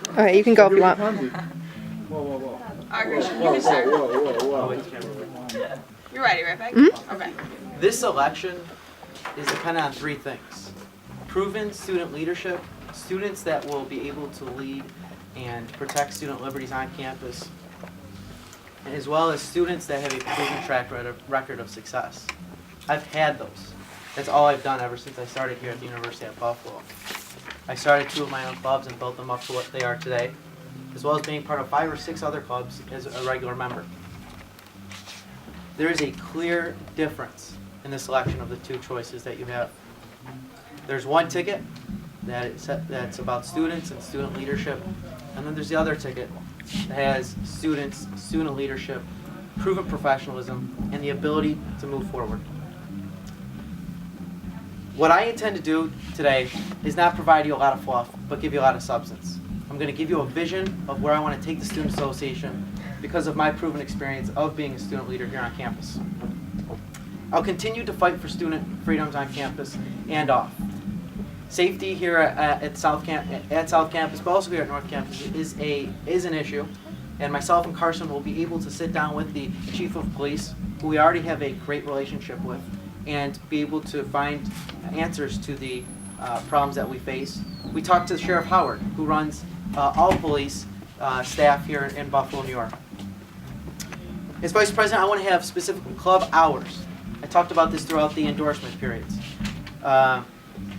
Okay, you can go if you want. Whoa. Christian, you can start. Whoa. You're ready, right, Beck? Okay. This election is dependent on three things. Proven student leadership, students that will be able to lead and protect student liberties on campus, as well as students that have a proven track record of success. I've had those. That's all I've done ever since I started here at the University of Buffalo. I started 2 of my own clubs and built them up to what they are today, as well as being part of 5 or 6 other clubs as a regular member. There is a clear difference in the selection of the 2 choices that you have. There's one ticket that's about students and student leadership, and then there's the other ticket that has students, student leadership, proven professionalism, and the ability to move forward. What I intend to do today is not provide you a lot of fluff, but give you a lot of substance. I'm going to give you a vision of where I want to take the Student Association because of my proven experience of being a student leader here on campus. I'll continue to fight for student freedoms on campus and off. Safety here at South Campus, but also here at North Campus, is an issue, and myself and Carson will be able to sit down with the Chief of Police, who we already have a great relationship with, and be able to find answers to the problems that we face. We talked to Sheriff Howard, who runs all police staff here in Buffalo, New York. As Vice President, I want to have specific club hours. I talked about this throughout the endorsement periods.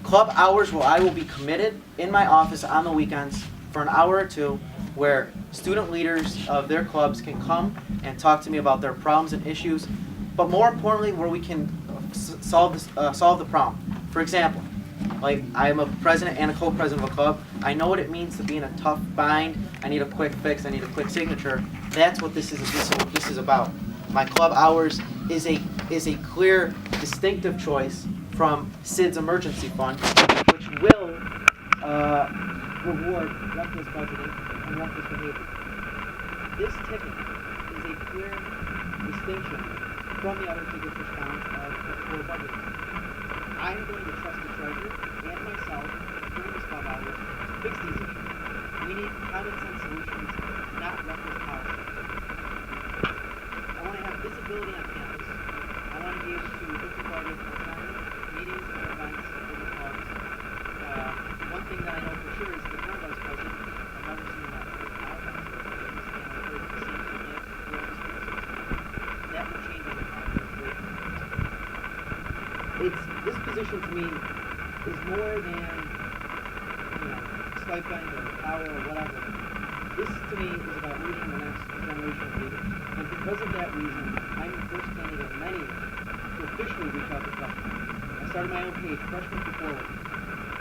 Club hours where I will be committed in my office on the weekends for an hour or 2 where student leaders of their clubs can come and talk to me about their problems and issues, but more importantly where we can solve the problem. For example, like I'm a president and a co-president of a club. I know what it means to be in a tough bind. I need a quick fix. I need a quick signature. That's what this is about. My club hours is a clear, distinctive choice from SID's emergency fund, which will reward reckless budgeting and reckless behavior. This ticket is a clear distinction from the other tickets which found for budgeting. I am going to trust the treasurer and myself during these club hours to fix these issues. We need common sense solutions, not reckless policy. I want to have visibility on campus. I want to be able to implement meetings and events in the clubs. One thing that I know for sure is the current vice president, I've never seen that that will change over time. This position to me is more than stipend or power or whatever. This to me is about leading the next generation of leaders. And because of that reason, I'm the first candidate of many to officially reach out to freshmen. I started my own page, Freshmen to Forward.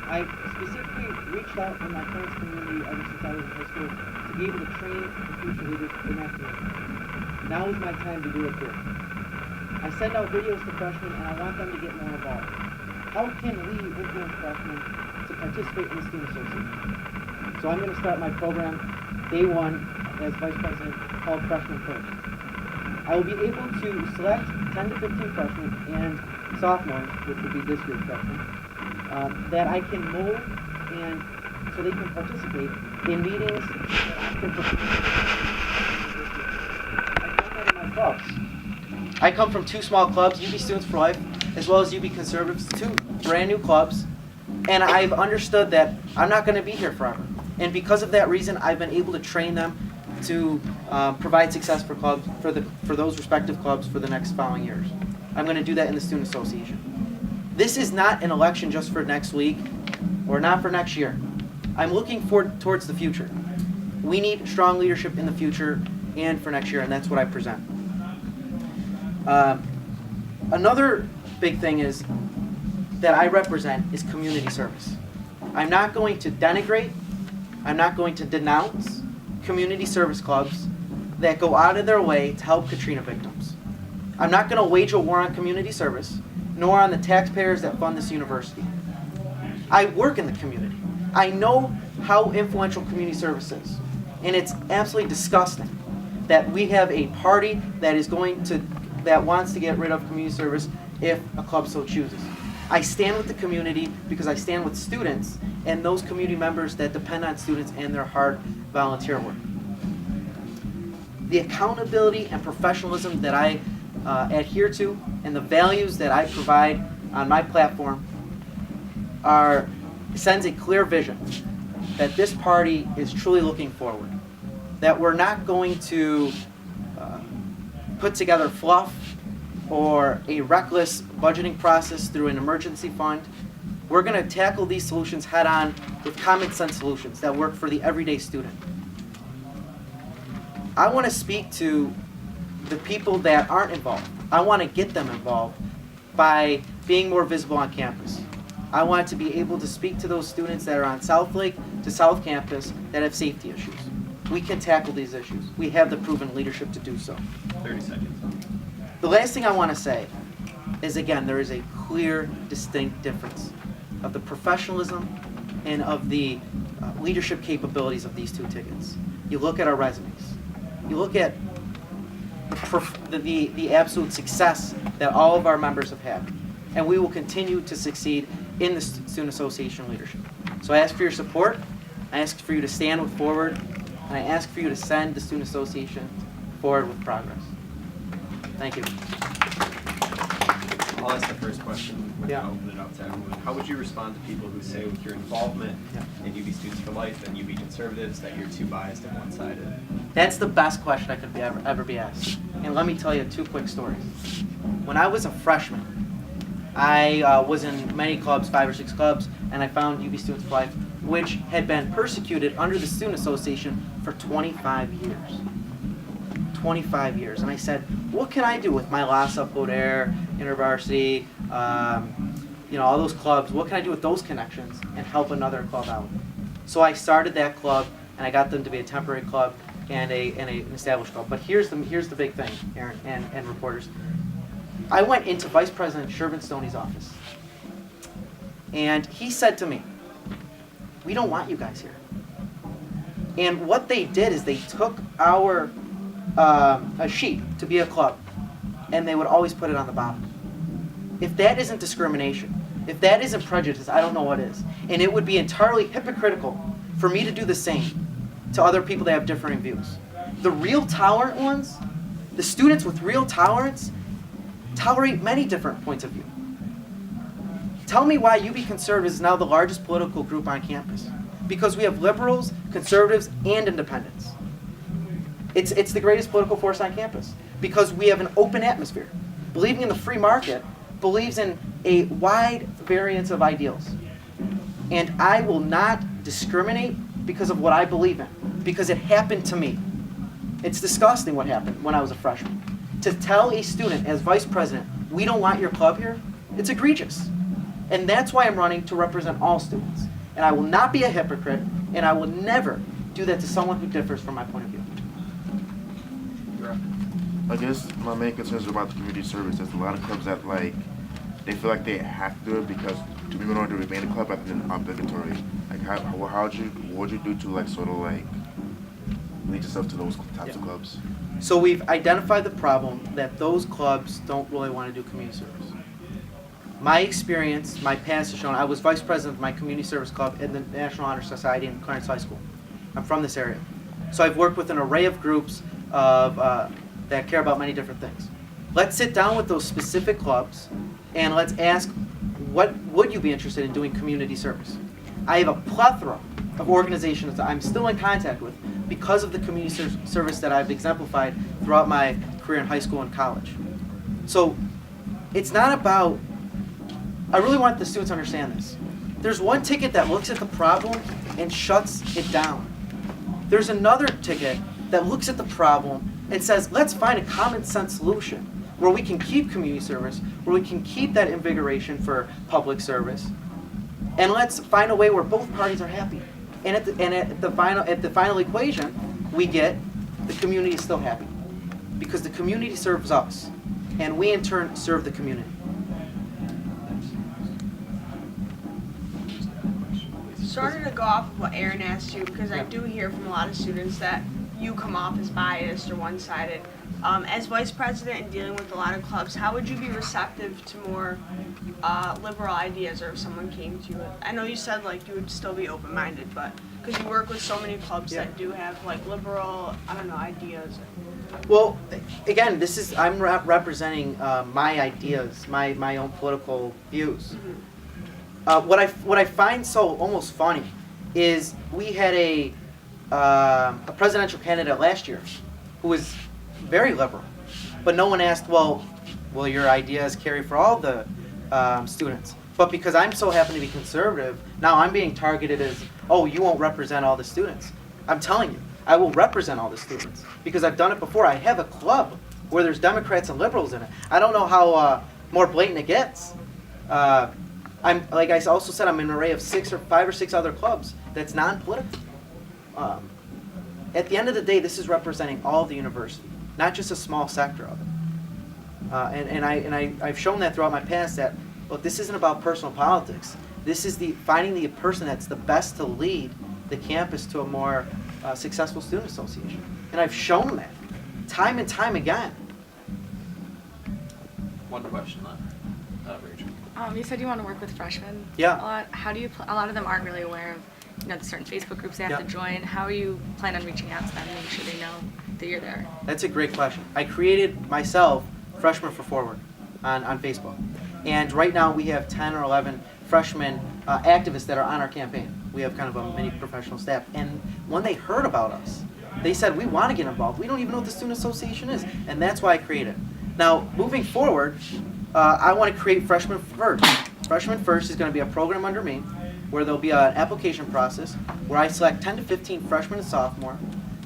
I specifically reached out in my parents' community ever since I was in high school to be able to train the future leaders in that community. Now is my time to do it here. I send out videos to freshmen and I want them to get more involved. How can we influence freshmen to participate in the Student Association? So I'm going to start my program day 1 as Vice President called Freshmen First. I will be able to select 10 to 15 freshmen and sophomores, which will be this year's freshmen, that I can mold and so they can participate in meetings that I can I've done that in my clubs. I come from 2 small clubs, UB Students for Life, as well as UB Conservatives, 2 brand new clubs, and I've understood that I'm not going to be here forever. And because of that reason, I've been able to train them to provide success for clubs, for those respective clubs for the next following years. I'm going to do that in the Student Association. This is not an election just for next week or not for next year. I'm looking towards the future. We need strong leadership in the future and for next year, and that's what I present. Another big thing is that I represent is community service. I'm not going to denigrate, I'm not going to denounce community service clubs that go out of their way to help Katrina victims. I'm not going to wage a war on community service, nor on the taxpayers that fund this university. I work in the community. I know how influential community service is, and it's absolutely disgusting that we have a party that wants to get rid of community service if a club so chooses. I stand with the community because I stand with students, and those community members that depend on students and their hard volunteer work. The accountability and professionalism that I adhere to and the values that I provide on my platform sends a clear vision that this party is truly looking forward. That we're not going to put together fluff or a reckless budgeting process through an emergency fund. We're going to tackle these solutions head on with common sense solutions that work for the everyday student. I want to speak to the people that aren't involved. I want to get them involved by being more visible on campus. I want to be able to speak to those students that are on South Lake to South Campus that have safety issues. We can tackle these issues. We have the proven leadership to do so. 30 seconds. The last thing I want to say is, again, there is a clear, distinct difference of the professionalism and of the leadership capabilities of these two tickets. You look at our resumes. You look at the absolute success that all of our members have had. And we will continue to succeed in the Student Association leadership. So I ask for your support. I ask for you to stand forward. And I ask for you to send the Student Association forward with progress. Thank you. I'll ask the first question. Yeah. I'll open it up to everyone. How would you respond to people who say with your involvement in UB Students for Life and UB Conservatives that you're too biased and one-sided? That's the best question I could ever be asked. And let me tell you two quick stories. When I was a freshman, I was in many clubs, 5 or 6 clubs, and I found UB Students for Life, which had been persecuted under the Student Association for 25 years. 25 years. And I said, what can I do with my LASA, Air, InterVarsity, all those clubs? What can I do with those connections and help another club out? So I started that club, and I got them to be a temporary club and an established club. But here's the big thing, Aaron and reporters. I went into Vice President Shervin Stoney's office, and he said to me, we don't want you guys here. And what they did is they took our a sheet to be a club, and they would always put it on the bottom. If that isn't discrimination, if that isn't prejudice, I don't know what is. And it would be entirely hypocritical for me to do the same to other people that have differing views. The real tolerant ones, the students with real tolerance, tolerate many different points of view. Tell me why UB Conservatives is now the largest political group on campus. Because we have liberals, conservatives, and independents. It's the greatest political force on campus. Because we have an open atmosphere. Believing in the free market believes in a wide variance of ideals. And I will not discriminate because of what I believe in. Because it happened to me. It's disgusting what happened when I was a freshman. To tell a student as vice president, we don't want your club here, it's egregious. And that's why I'm running to represent all students. And I will not be a hypocrite, and I will never do that to someone who differs from my point of view. I guess my main concerns are about the community service. There's a lot of clubs that they feel like they have to do it because to be in order to remain a club, I think it's obligatory. Like what would you do to lead yourself to those types of clubs? So we've identified the problem that those clubs don't really want to do community service. My experience, my past has shown, I was vice president of my community service club in the National Honor Society in Clarence High School. I'm from this area. So I've worked with an array of groups that care about many different things. Let's sit down with those specific clubs and let's ask, what would you be interested in doing community service? I have a plethora of organizations that I'm still in contact with because of the community service that I've exemplified throughout my career in high school and college. So it's not about, I really want the students to understand this. There's one ticket that looks at the problem and shuts it down. There's another ticket that looks at the problem and says, let's find a common sense solution where we can keep community service, where we can keep that invigoration for public service, and let's find a way where both parties are happy. And at the final equation, we get the community is still happy because the community serves us, and we in turn serve the community. Starting to go off of what Aaron asked you, because I do hear from a lot of students that you come off as biased or one-sided. As vice president and dealing with a lot of clubs, how would you be receptive to more liberal ideas, or if someone came to you? I know you said like you would still be open-minded, but because you work with so many clubs that do have like liberal, I don't know, ideas. Well, again, I'm representing my ideas, my own political views. What I find so almost funny is we had a presidential candidate last year who was very liberal, but no one asked, well, will your ideas carry for all the students? But because I'm so happen to be conservative, now I'm being targeted as, oh, you won't represent all the students. I'm telling you, I will represent all the students because I've done it before. I have a club where there's Democrats and liberals in it. I don't know how more blatant it gets. I'm, like I also said, I'm in an array of 5 or 6 other clubs that's non-political. At the end of the day, this is representing all of the university, not just a small sector of it. I've shown that throughout my past that, look, this isn't about personal politics. This is finding the person that's the best to lead the campus to a more successful student association. And I've shown that time and time again. One question left. Rachel. You said you want to work with freshmen. Yeah. A lot. How do you? A lot of them aren't really aware of, the certain Facebook groups they have to join. How are you plan on reaching out to them, making sure they know that you're there? That's a great question. I created myself Freshmen for Forward on Facebook, and right now we have 10 or 11 freshmen activists that are on our campaign. We have kind of a mini professional staff, and when they heard about us, they said, we want to get involved. We don't even know what the Student Association is, and that's why I created it. Now, moving forward, I want to create Freshmen First. Freshmen First is going to be a program under me where there'll be an application process where I select 10 to 15 freshmen and sophomore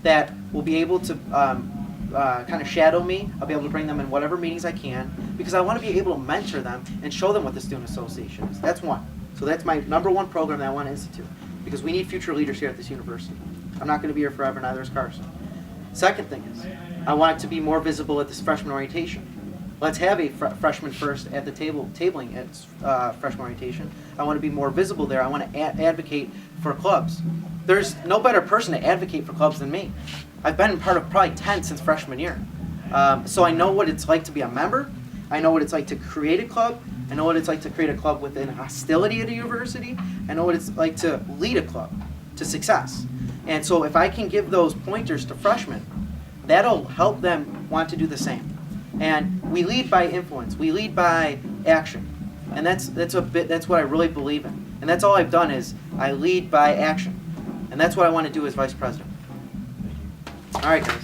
that will be able to kind of shadow me. I'll be able to bring them in whatever meetings I can because I want to be able to mentor them and show them what the Student Association is. That's one. So that's my #1 program that I want to institute because we need future leaders here at this university. I'm not going to be here forever, neither is Carson. Second thing is, I want it to be more visible at this freshman orientation. Let's have a freshman first at the tabling at freshman orientation. I want to be more visible there. I want to advocate for clubs. There's no better person to advocate for clubs than me. I've been part of probably 10 since freshman year. So I know what it's like to be a member. I know what it's like to create a club. I know what it's like to create a club within hostility at a university. I know what it's like to lead a club to success. And so if I can give those pointers to freshmen, that'll help them want to do the same. And we lead by influence. We lead by action. And that's what I really believe in. And that's all I've done is I lead by action. And that's what I want to do as vice president. All right, guys.